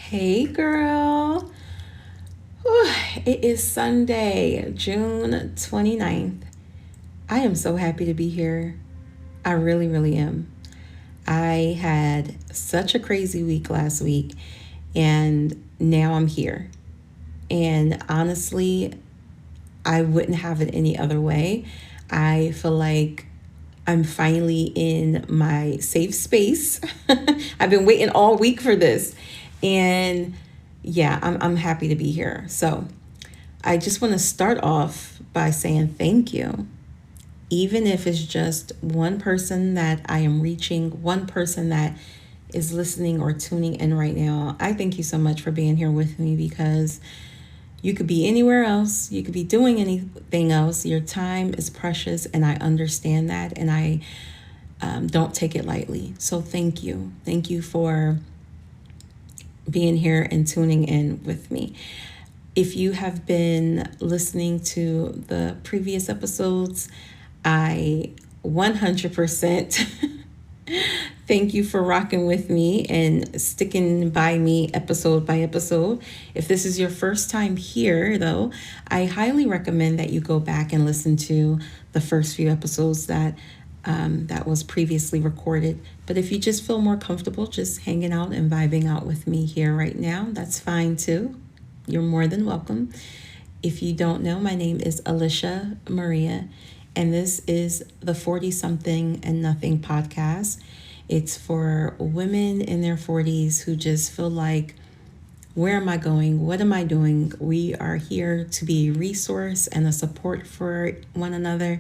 Hey girl. Whew, it is Sunday, June 29th. I am so happy to be here. I really, really am. I had such a crazy week last week, and now I'm here. And honestly, I wouldn't have it any other way. I feel like I'm finally in my safe space. I've been waiting all week for this. And yeah, I'm happy to be here. So I just want to start off by saying thank you. Even if it's just one person that I am reaching, one person that is listening or tuning in right now, I thank you so much for being here with me because you could be anywhere else. You could be doing anything else. Your time is precious, and I understand that, and I don't take it lightly. So thank you. Thank you for being here and tuning in with me. If you have been listening to the previous episodes, I 100% thank you for rocking with me and sticking by me episode by episode. If this is your first time here, though, I highly recommend that you go back and listen to the first few episodes that was previously recorded. But if you just feel more comfortable just hanging out and vibing out with me here right now, that's fine too. You're more than welcome. If you don't know, my name is Elisha Maria, and this is the 40 something and nothing podcast. It's for women in their 40s who just feel like, where am I going? What am I doing? We are here to be a resource and a support for one another.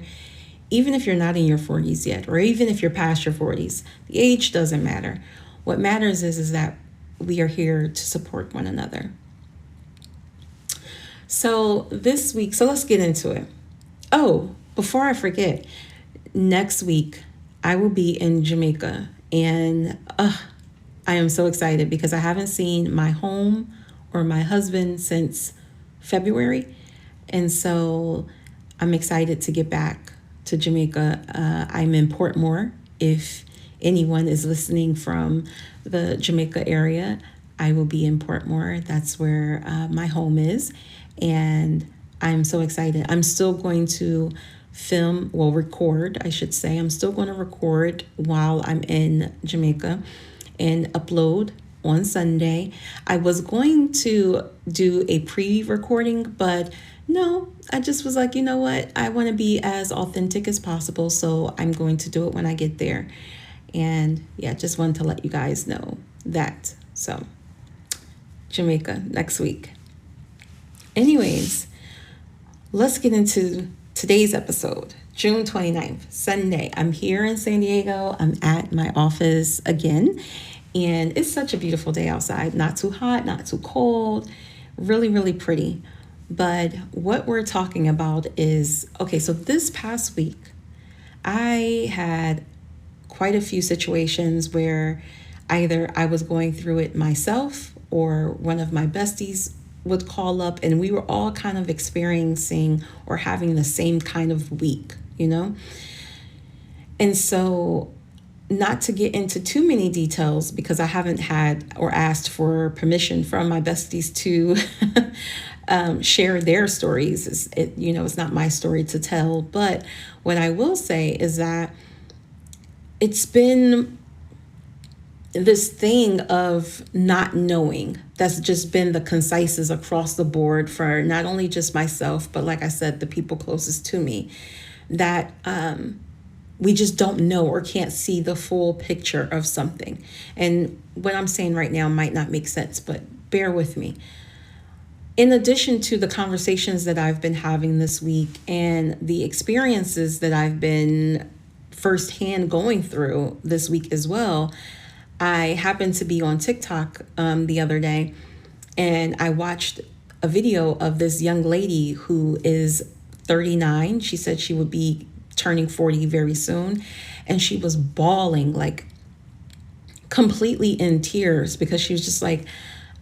Even if you're not in your 40s yet, or even if you're past your 40s, the age doesn't matter. What matters is that we are here to support one another. So this week, so let's get into it. Oh, before I forget, next week I will be in Jamaica, and I am so excited because I haven't seen my home or my husband since February. And so I'm excited to get back to Jamaica. I'm in Portmore. If anyone is listening from the Jamaica area, I will be in Portmore. That's where my home is. And I'm so excited. I'm still going to record, I should say. I'm still going to record while I'm in Jamaica and upload on Sunday. I was going to do a pre-recording, but no, I just was like, you know what? I want to be as authentic as possible, so I'm going to do it when I get there. And yeah, just wanted to let you guys know that. So, Jamaica next week. Anyways, let's get into today's episode, June 29th, Sunday. I'm here in San Diego. I'm at my office again, and it's such a beautiful day outside. Not too hot, not too cold, really, really pretty. But what we're talking about is, okay, so this past week, I had quite a few situations where either I was going through it myself or one of my besties would call up, and we were all kind of experiencing or having the same kind of week, you know? And so, not to get into too many details because I haven't had or asked for permission from my besties to share their stories. It's not my story to tell. But what I will say is that it's been this thing of not knowing that's just been the concises across the board for not only just myself, but like I said, the people closest to me, that we just don't know or can't see the full picture of something. And what I'm saying right now might not make sense, but bear with me. In addition to the conversations that I've been having this week and the experiences that I've been firsthand going through this week as well, I happened to be on TikTok the other day, and I watched a video of this young lady who is 39. She said she would be turning 40 very soon, and she was bawling, like completely in tears, because she was just like,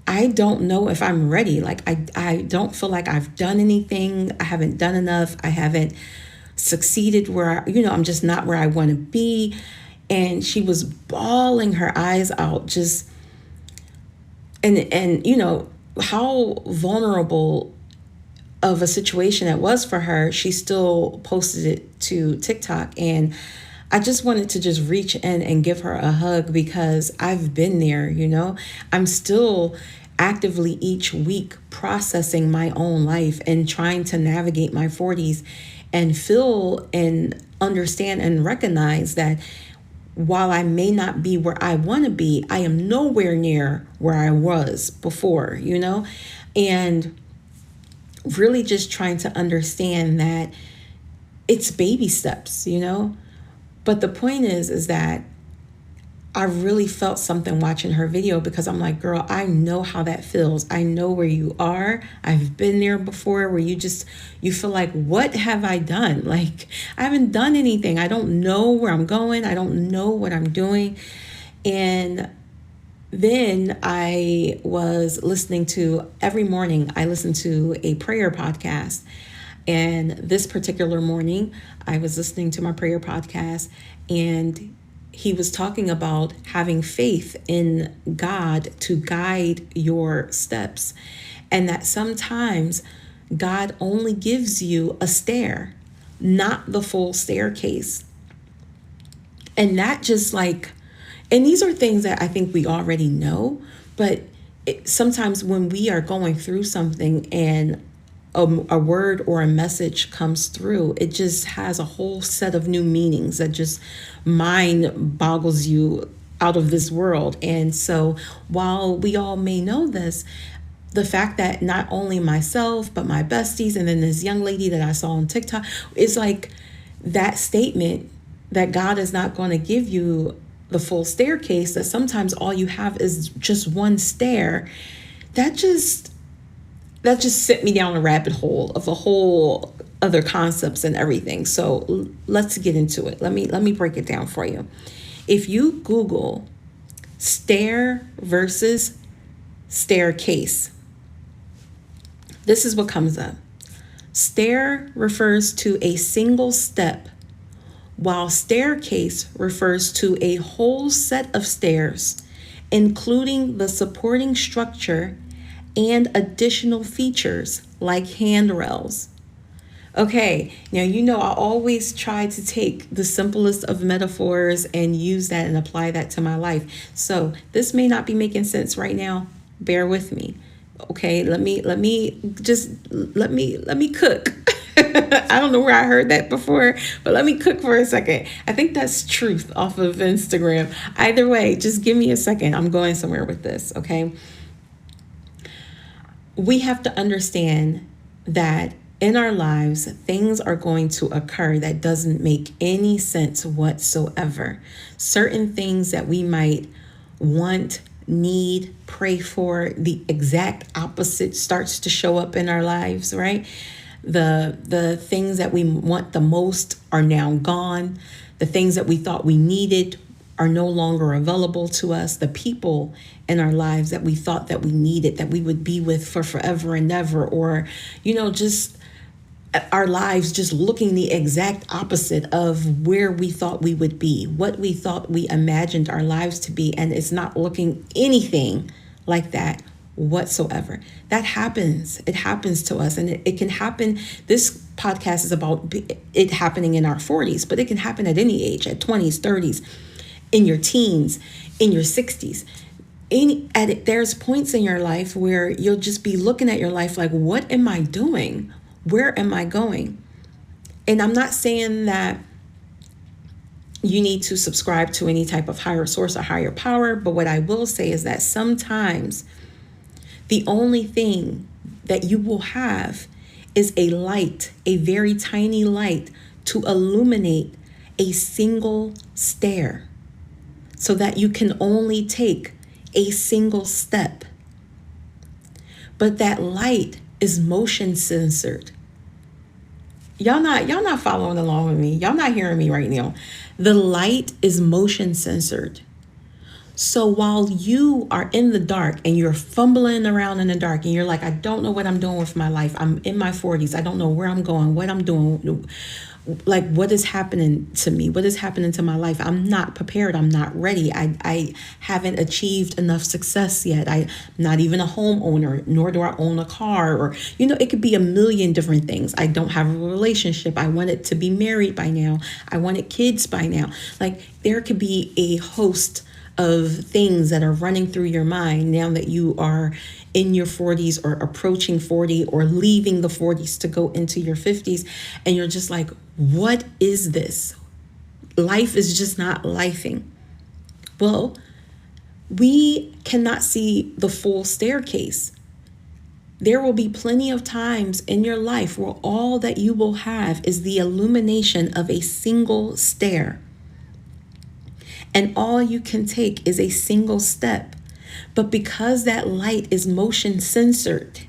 I don't know if I'm ready. Like, I don't feel like I've done anything. I haven't done enough. I haven't succeeded where, I'm just not where I want to be. And she was bawling her eyes out, just and you know how vulnerable of a situation it was for her. She still posted it to TikTok, and I just wanted to just reach in and give her a hug because I've been there, you know. I'm still actively each week processing my own life and trying to navigate my 40s and feel and understand and recognize that while I may not be where I want to be, I am nowhere near where I was before, you know? And really just trying to understand that it's baby steps, you know? But the point is that I really felt something watching her video because I'm like, girl, I know how that feels. I know where you are. I've been there before where you feel like, what have I done? Like, I haven't done anything. I don't know where I'm going. I don't know what I'm doing. And then I was listening to, every morning, I listen to a prayer podcast. And this particular morning, I was listening to my prayer podcast, and he was talking about having faith in God to guide your steps. And that sometimes God only gives you a stair, not the full staircase. And that just like, and these are things that I think we already know, but sometimes when we are going through something and a word or a message comes through, it just has a whole set of new meanings that just mind boggles you out of this world. And so while we all may know this, the fact that not only myself, but my besties, and then this young lady that I saw on TikTok, is like that statement that God is not going to give you the full staircase, that sometimes all you have is just one stair, that just sent me down a rabbit hole of a whole other concepts and everything. So let's get into it. Let me break it down for you. If you Google stair versus staircase, this is what comes up. Stair refers to a single step, while staircase refers to a whole set of stairs, including the supporting structure and additional features like handrails. Okay, now you know I always try to take the simplest of metaphors and use that and apply that to my life. So this may not be making sense right now. Bear with me. Okay, let me cook. I don't know where I heard that before, but let me cook for a second. I think that's Truth off of Instagram. Either way, just give me a second. I'm going somewhere with this, okay? We have to understand that in our lives, things are going to occur that doesn't make any sense whatsoever. Certain things that we might want, need, pray for, the exact opposite starts to show up in our lives, right? The things that we want the most are now gone. The things that we thought we needed are no longer available to us. The people in our lives that we thought that we needed, that we would be with for forever and ever, or, you know, just our lives just looking the exact opposite of where we thought we would be, what we thought we imagined our lives to be, and it's not looking anything like that whatsoever. That happens. It happens to us, and it can happen. This podcast is about it happening in our 40s, but it can happen at any age, at 20s, 30s, in your teens, in your 60s. There's points in your life where you'll just be looking at your life like, what am I doing? Where am I going? And I'm not saying that you need to subscribe to any type of higher source or higher power, but what I will say is that sometimes the only thing that you will have is a light, a very tiny light, to illuminate a single stair, so that you can only take a single step. But that light is motion censored. Y'all not following along with me. Y'all not hearing me right now. The light is motion censored. So while you are in the dark and you're fumbling around in the dark and you're like, I don't know what I'm doing with my life. I'm in my 40s. I don't know where I'm going, what I'm doing. like, what is happening to me? What is happening to my life? I'm not prepared. I'm not ready. I haven't achieved enough success yet. I'm not even a homeowner, nor do I own a car. Or, it could be a million different things. I don't have a relationship. I wanted to be married by now. I wanted kids by now. Like, there could be a host of things that are running through your mind now that you are in your 40s or approaching 40 or leaving the 40s to go into your 50s. And you're just like, what is this? Life is just not lifing. Well, we cannot see the full staircase. There will be plenty of times in your life where all that you will have is the illumination of a single stair. And all you can take is a single step. But because that light is motion censored,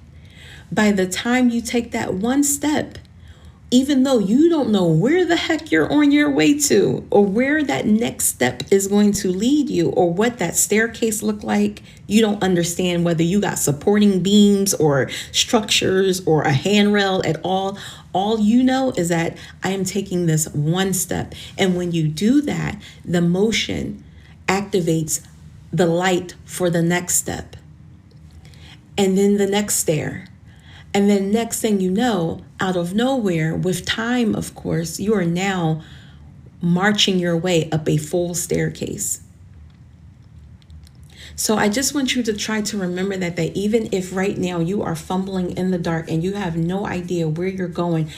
by the time you take that one step, even though you don't know where the heck you're on your way to, or where that next step is going to lead you, or what that staircase look like, you don't understand whether you got supporting beams or structures or a handrail at all. All you know is that I am taking this one step. And when you do that, the motion activates the light for the next step. And then the next stair. And then next thing you know, out of nowhere, with time, of course, you are now marching your way up a full staircase. So I just want you to try to remember that even if right now you are fumbling in the dark and you have no idea where you're going,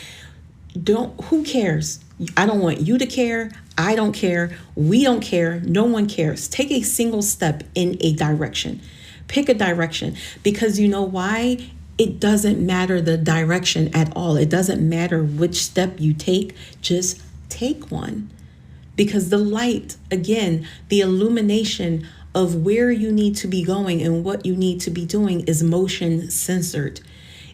who cares? I don't want you to care. I don't care. We don't care. No one cares. Take a single step in a direction. Pick a direction, because you know why? It doesn't matter the direction at all. It doesn't matter which step you take. Just take one. Because the light, again, the illumination of where you need to be going and what you need to be doing is motion censored.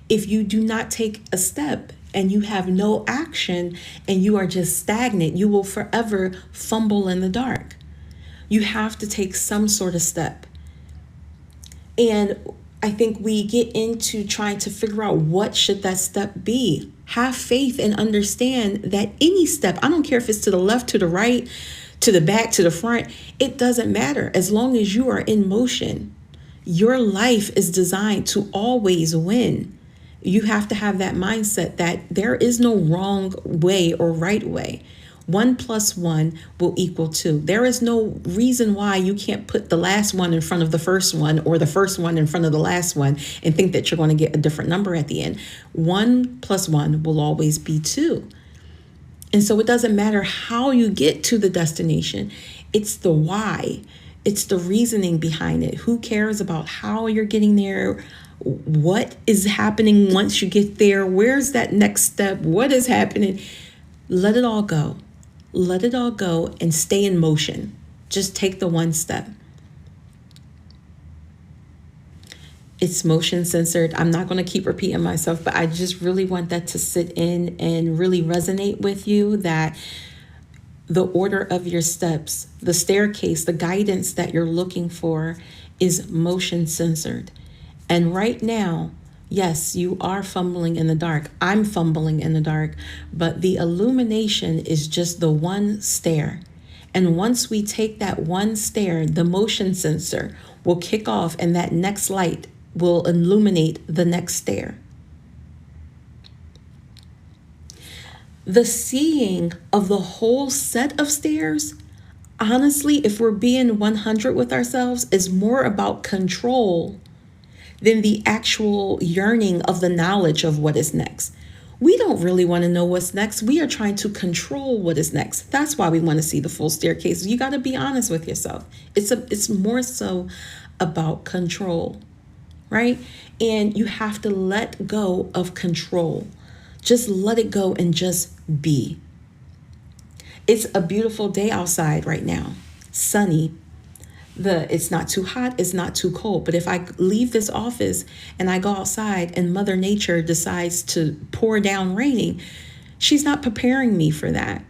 If you do not take a step and you have no action and you are just stagnant, you will forever fumble in the dark. You have to take some sort of step. And I think we get into trying to figure out what should that step be. Have faith and understand that any step, I don't care if it's to the left, to the right, to the back, to the front, it doesn't matter. As long as you are in motion, your life is designed to always win. You have to have that mindset that there is no wrong way or right way. 1 + 1 will equal 2. There is no reason why you can't put the last one in front of the first one, or the first one in front of the last one, and think that you're going to get a different number at the end. 1 + 1 will always be 2. And so it doesn't matter how you get to the destination. It's the why. It's the reasoning behind it. Who cares about how you're getting there? What is happening once you get there? Where's that next step? What is happening? Let it all go. Let it all go and stay in motion. Just take the one step. It's motion censored. I'm not going to keep repeating myself, but I just really want that to sit in and really resonate with you, that the order of your steps, the staircase, the guidance that you're looking for is motion censored. And right now, yes, you are fumbling in the dark. I'm fumbling in the dark, but the illumination is just the one stair. And once we take that one stair, the motion sensor will kick off, and that next light will illuminate the next stair. The seeing of the whole set of stairs, honestly, if we're being 100 with ourselves, is more about control than the actual yearning of the knowledge of what is next. We don't really want to know what's next. We are trying to control what is next. That's why we want to see the full staircase. You got to be honest with yourself. It's more so about control, right? And you have to let go of control. Just let it go and just be. It's a beautiful day outside right now. Sunny. It's not too hot, it's not too cold. But if I leave this office and I go outside and Mother Nature decides to pour down raining, she's not preparing me for that.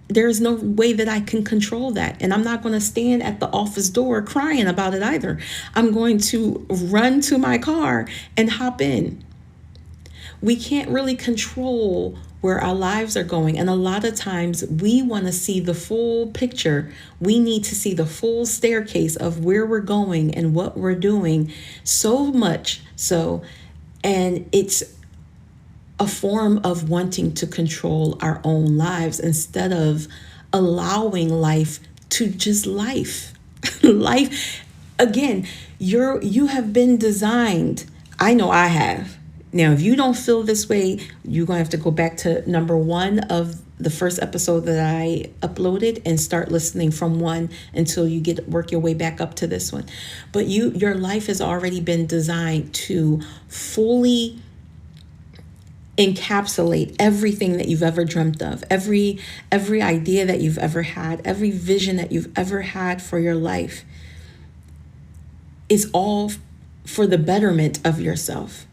There's no way that I can control that. And I'm not going to stand at the office door crying about it either. I'm going to run to my car and hop in. We can't really control where our lives are going. And a lot of times we want to see the full picture. We need to see the full staircase of where we're going and what we're doing, so much so. And it's a form of wanting to control our own lives instead of allowing life to just life. Life, again, you have been designed. I know I have. Now, if you don't feel this way, you're going to have to go back to number 1 of the first episode that I uploaded and start listening from 1 until you work your way back up to this one. But your life has already been designed to fully encapsulate everything that you've ever dreamt of, every idea that you've ever had, every vision that you've ever had for your life is all for the betterment of yourself.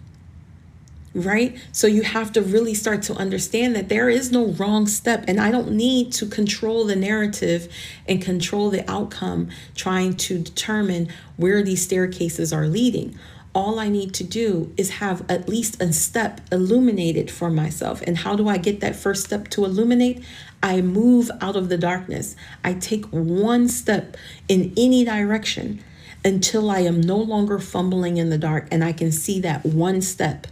Right? So you have to really start to understand that there is no wrong step, and I don't need to control the narrative and control the outcome trying to determine where these staircases are leading. All I need to do is have at least a step illuminated for myself. And how do I get that first step to illuminate? I move out of the darkness. I take one step in any direction until I am no longer fumbling in the dark and I can see that one step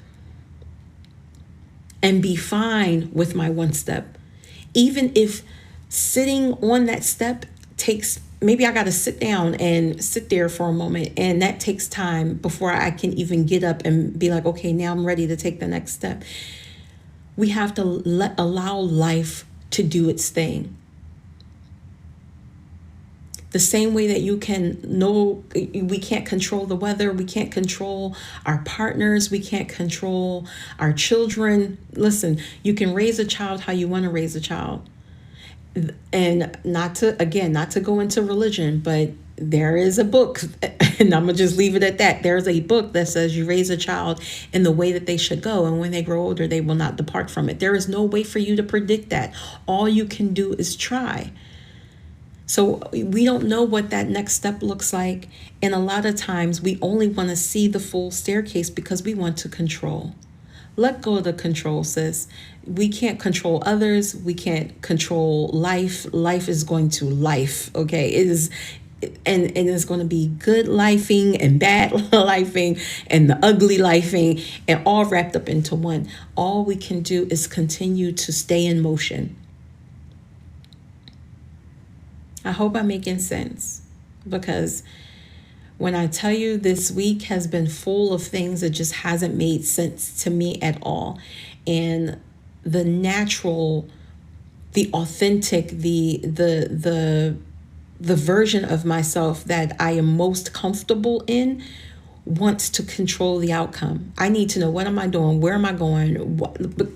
and be fine with my one step. Even if sitting on that step takes, maybe I got to sit down and sit there for a moment, and that takes time before I can even get up and be like, okay, now I'm ready to take the next step. We have to allow life to do its thing. The same way that you can know we can't control the weather, we can't control our partners, we can't control our children. Listen, you can raise a child how you want to raise a child. And not to go into religion, but there is a book, and I'm going to just leave it at that. There's a book that says you raise a child in the way that they should go, and when they grow older, they will not depart from it. There is no way for you to predict that. All you can do is try. So we don't know what that next step looks like. And a lot of times we only want to see the full staircase because we want to control. Let go of the control, sis. We can't control others. We can't control life. Life is going to life, okay? It is, and it's going to be good lifing and bad lifing and the ugly lifing and all wrapped up into one. All we can do is continue to stay in motion. I hope I'm making sense, because when I tell you this week has been full of things that just hasn't made sense to me at all. And the natural, the authentic, the version of myself that I am most comfortable in wants to control the outcome. I need to know, what am I doing? Where am I going?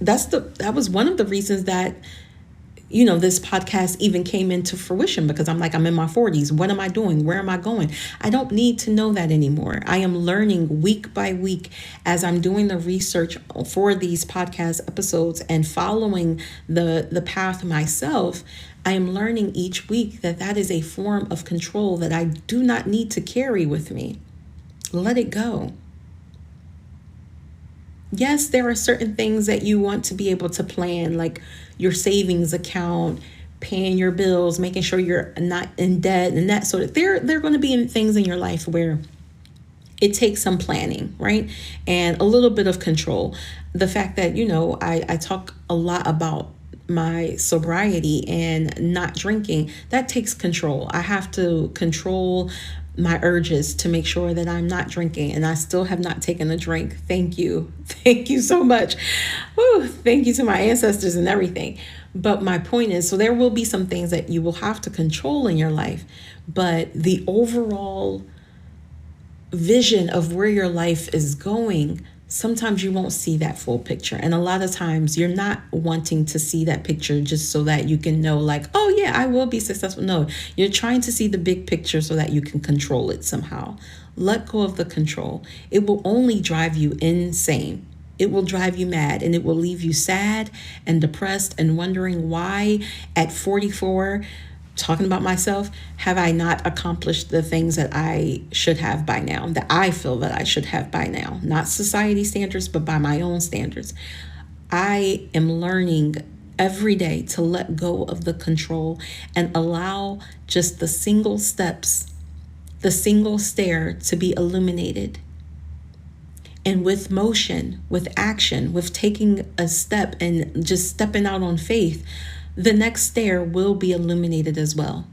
That was one of the reasons that this podcast even came into fruition, because I'm in my 40s. What am I doing? Where am I going? I don't need to know that anymore. I am learning week by week as I'm doing the research for these podcast episodes and following the path myself. I am learning each week that is a form of control that I do not need to carry with me. Let it go. Yes, there are certain things that you want to be able to plan, like your savings account, paying your bills, making sure you're not in debt, and that sort of. There are going to be things in your life where it takes some planning, right? And a little bit of control. The fact that, I talk a lot about my sobriety and not drinking, that takes control. I have to control my urges to make sure that I'm not drinking, and I still have not taken a drink. Thank you. Thank you so much. Woo, thank you to my ancestors and everything. But my point is, so there will be some things that you will have to control in your life, but the overall vision of where your life is going, sometimes you won't see that full picture. And a lot of times you're not wanting to see that picture just so that you can know, oh yeah, I will be successful. No, you're trying to see the big picture so that you can control it somehow. Let go of the control. It will only drive you insane. It will drive you mad, and it will leave you sad and depressed and wondering why at 44, talking about myself, have I not accomplished the things that I should have by now, that I feel that I should have by now? Not society standards, but by my own standards. I am learning every day to let go of the control and allow just the single steps, the single stair to be illuminated. And with motion, with action, with taking a step and just stepping out on faith, the next stair will be illuminated as well.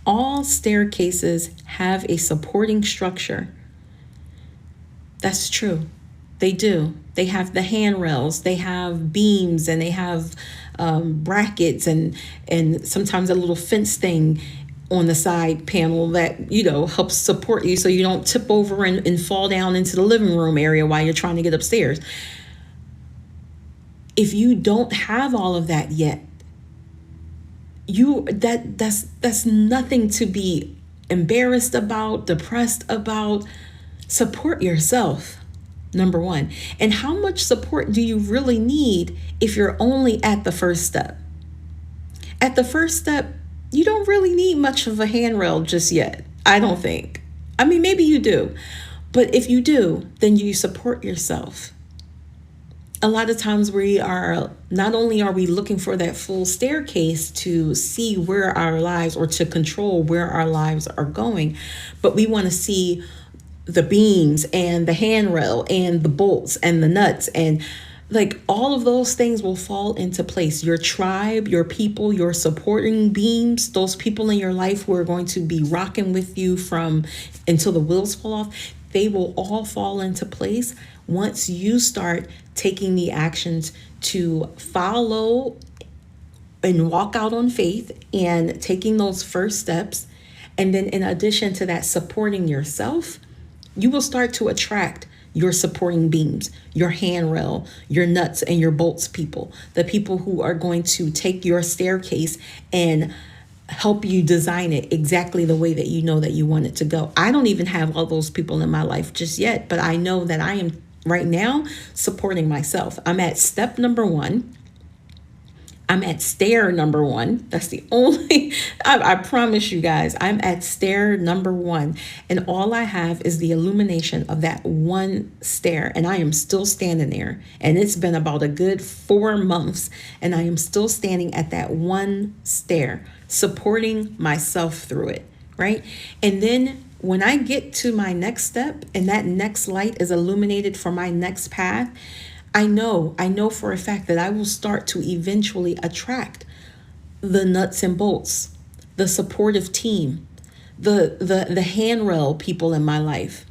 All staircases have a supporting structure. That's true. They do. They have the handrails, they have beams, and they have brackets, and sometimes a little fence thing on the side panel that, helps support you so you don't tip over and fall down into the living room area while you're trying to get upstairs. If you don't have all of that yet, that's nothing to be embarrassed about, depressed about. Support yourself, number one. And how much support do you really need if you're only at the first step? At the first step, you don't really need much of a handrail just yet, I don't think. I mean, maybe you do. But if you do, then you support yourself. A lot of times not only are we looking for that full staircase to see where our lives, or to control where our lives are going, but we want to see the beams and the handrail and the bolts and the nuts, and like all of those things will fall into place. Your tribe, your people, your supporting beams, those people in your life who are going to be rocking with you until the wheels fall off, they will all fall into place once you start taking the actions to follow and walk out on faith and taking those first steps. And then in addition to that, supporting yourself, you will start to attract your supporting beams, your handrail, your nuts and your bolts people, the people who are going to take your staircase and help you design it exactly the way that you know that you want it to go. I don't even have all those people in my life just yet, but I know that I am right now supporting myself. I'm at step number 1. I'm at stair number 1. That's the only, I promise you guys, I'm at stair number 1. And all I have is the illumination of that one stair. And I am still standing there. And it's been about a good 4 months. And I am still standing at that one stair, supporting myself through it, right? And then when I get to my next step and that next light is illuminated for my next path, I know for a fact that I will start to eventually attract the nuts and bolts, the supportive team, the handrail people in my life.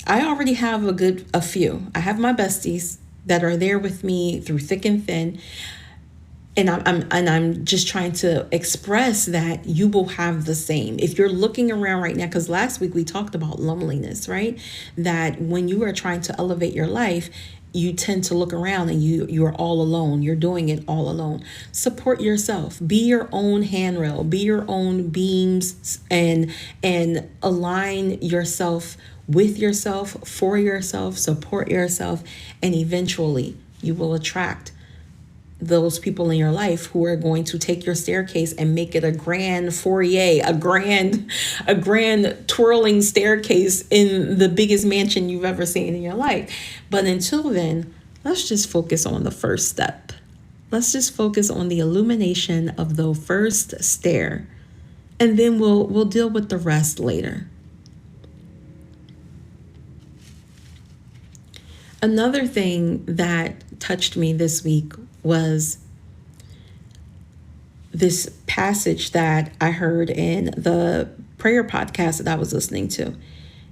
I already have a few. I have my besties that are there with me through thick and thin. And I'm just trying to express that you will have the same. If you're looking around right now, because last week we talked about loneliness, right? That when you are trying to elevate your life, you tend to look around and you're all alone. You're doing it all alone. Support yourself. Be your own handrail. Be your own beams, and align yourself with yourself, for yourself, support yourself, and eventually you will attract those people in your life who are going to take your staircase and make it a grand foyer, a grand twirling staircase in the biggest mansion you've ever seen in your life. But until then, let's just focus on the first step. Let's just focus on the illumination of the first stair, and then we'll deal with the rest later. Another thing that touched me this week was this passage that I heard in the prayer podcast that I was listening to.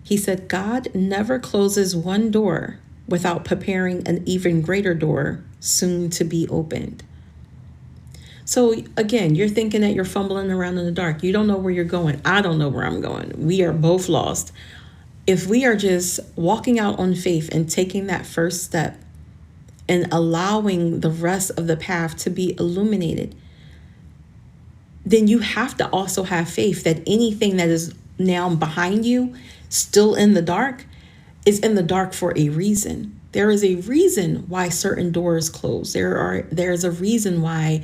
He said, God never closes one door without preparing an even greater door soon to be opened. So again, you're thinking that you're fumbling around in the dark. You don't know where you're going. I don't know where I'm going. We are both lost. If we are just walking out on faith and taking that first step, and allowing the rest of the path to be illuminated, then you have to also have faith that anything that is now behind you, still in the dark, is in the dark for a reason. There is a reason why certain doors close. There's a reason why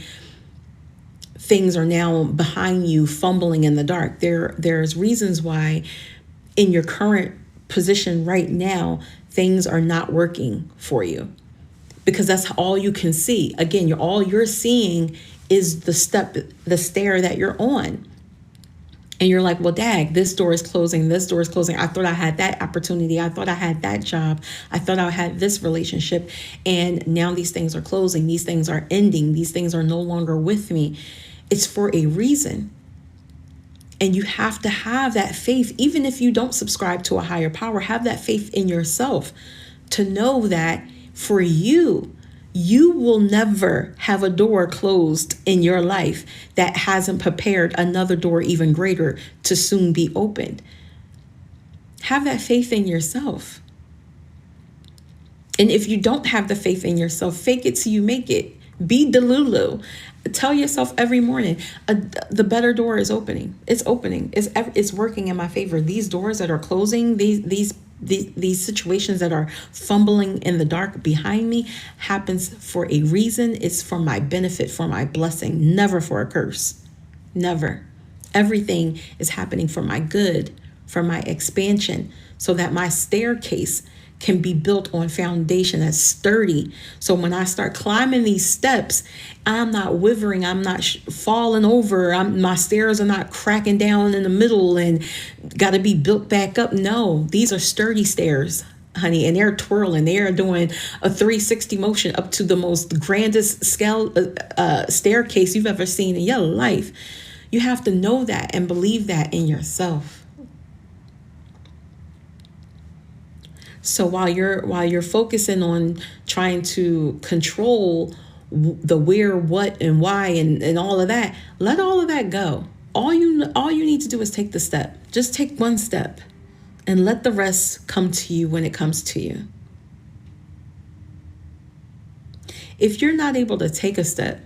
things are now behind you, fumbling in the dark. There's reasons why in your current position right now, things are not working for you, because that's all you can see. Again, all you're seeing is the stair that you're on. And you're like, well, dag, this door is closing. This door is closing. I thought I had that opportunity. I thought I had that job. I thought I had this relationship. And now these things are closing. These things are ending. These things are no longer with me. It's for a reason. And you have to have that faith, even if you don't subscribe to a higher power, have that faith in yourself to know that for you, you will never have a door closed in your life that hasn't prepared another door even greater to soon be opened. Have that faith in yourself. And if you don't have the faith in yourself, fake it till you make it. Be Delulu. Tell yourself every morning, the better door is opening. It's opening. It's working in my favor. These doors that are closing, these situations that are fumbling in the dark behind me happens for a reason. It's for my benefit, for my blessing, never for a curse. Never. Everything is happening for my good, for my expansion, so that my staircase can be built on foundation that's sturdy. So when I start climbing these steps, I'm not withering, I'm not falling over, my stairs are not cracking down in the middle and got to be built back up. No, these are sturdy stairs, honey, and they're twirling. They are doing a 360 motion up to the most grandest scale staircase you've ever seen in your life. You have to know that and believe that in yourself. So while you're focusing on trying to control the where, what, and why, and all of that, let all of that go. All you need to do is take the step. Just take one step and let the rest come to you when it comes to you. If you're not able to take a step,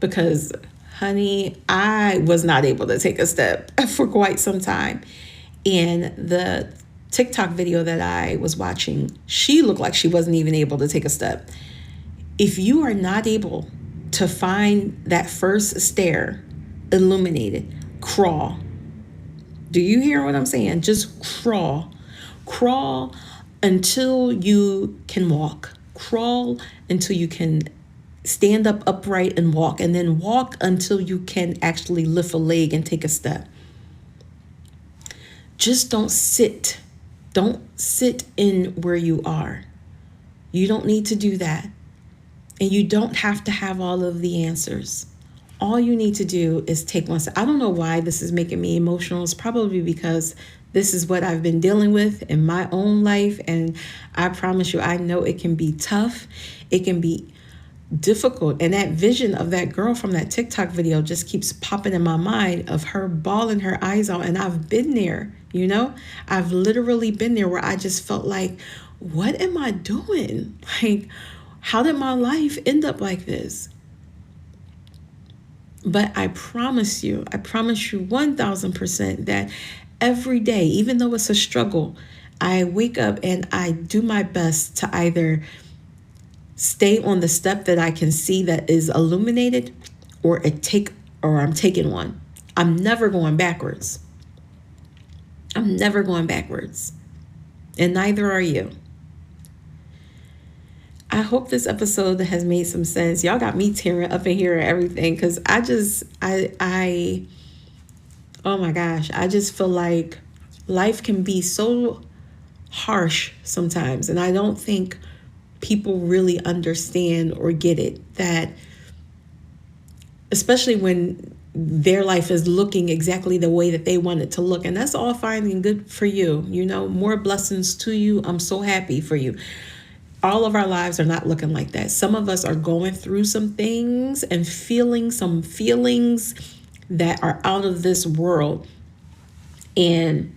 because, honey, I was not able to take a step for quite some time, and the TikTok video that I was watching, she looked like she wasn't even able to take a step. If you are not able to find that first stair illuminated, crawl. Do you hear what I'm saying? Just crawl. Crawl until you can walk. Crawl until you can stand up upright and walk, and then walk until you can actually lift a leg and take a step. Just don't sit. Don't sit in where you are. You don't need to do that. And you don't have to have all of the answers. All you need to do is take one step. I don't know why this is making me emotional. It's probably because this is what I've been dealing with in my own life. And I promise you, I know it can be tough. It can be difficult. And that vision of that girl from that TikTok video just keeps popping in my mind, of her bawling her eyes out. And I've been there. You know, I've literally been there where I just felt like, what am I doing? Like, how did my life end up like this? But I promise you 1000% that every day, even though it's a struggle, I wake up and I do my best to either stay on the step that I can see that is illuminated, or I'm taking one. I'm never going backwards. I'm never going backwards. And neither are you. I hope this episode has made some sense. Y'all got me tearing up in here and everything, because oh my gosh, I just feel like life can be so harsh sometimes. And I don't think people really understand or get it, that especially when their life is looking exactly the way that they want it to look. And that's all fine and good for you. You know, more blessings to you. I'm so happy for you. All of our lives are not looking like that. Some of us are going through some things and feeling some feelings that are out of this world. And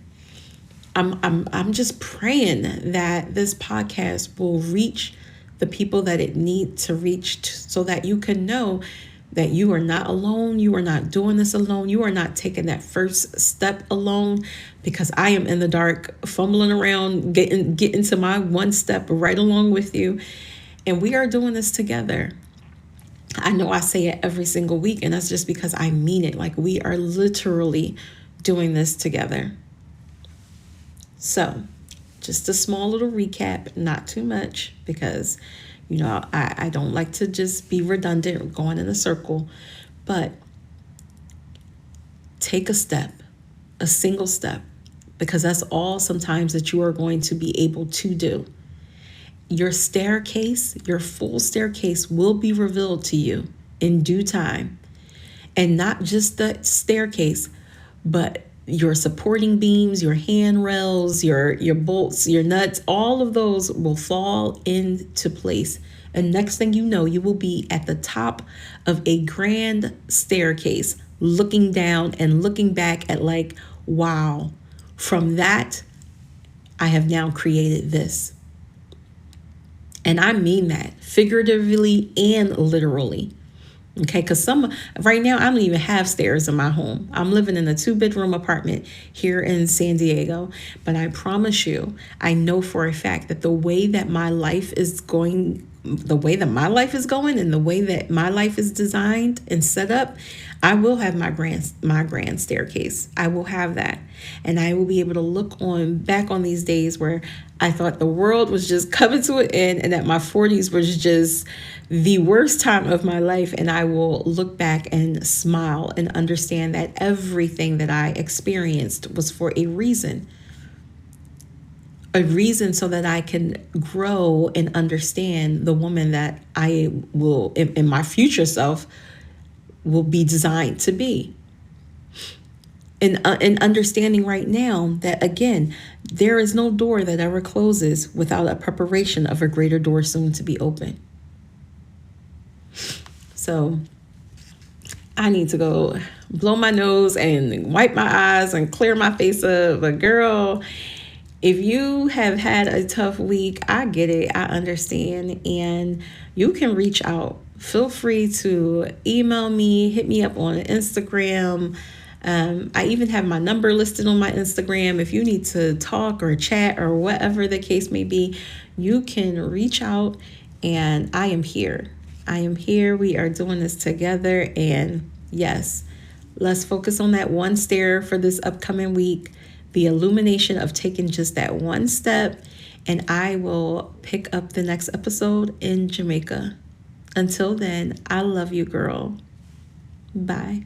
I'm just praying that this podcast will reach the people that it needs to reach, so that you can know that you are not alone. You are not doing this alone. You are not taking that first step alone, because I am in the dark, fumbling around, getting to my one step right along with you. And we are doing this together. I know I say it every single week, and that's just because I mean it. Like, we are literally doing this together. So, just a small little recap, not too much, because, I don't like to just be redundant or going in a circle, but take a step, a single step, because that's all sometimes that you are going to be able to do. Your staircase, your full staircase will be revealed to you in due time. And not just the staircase, but your supporting beams, your handrails, your bolts, your nuts, all of those will fall into place. And next thing you know, you will be at the top of a grand staircase, looking down and looking back at like, wow, from that, I have now created this. And I mean that figuratively and literally. Okay, because right now I don't even have stairs in my home. I'm living in a 2-bedroom apartment here in San Diego. But I promise you, I know for a fact that the way that my life is going and the way that my life is designed and set up, I will have my grand staircase. I will have that. And I will be able to look back on these days where I thought the world was just coming to an end and that my 40s was just the worst time of my life. And I will look back and smile and understand that everything that I experienced was for a reason so that I can grow and understand the woman that I will, in my future self, will be designed to be. And understanding right now that, again, there is no door that ever closes without a preparation of a greater door soon to be open. So I need to go blow my nose and wipe my eyes and clear my face up. But girl, if you have had a tough week, I get it. I understand. And you can reach out. Feel free to email me, hit me up on Instagram. I even have my number listed on my Instagram. If you need to talk or chat or whatever the case may be, you can reach out, and I am here. I am here. We are doing this together. And yes, let's focus on that one stair for this upcoming week, the illumination of taking just that one step. And I will pick up the next episode in Jamaica. Until then, I love you, girl. Bye.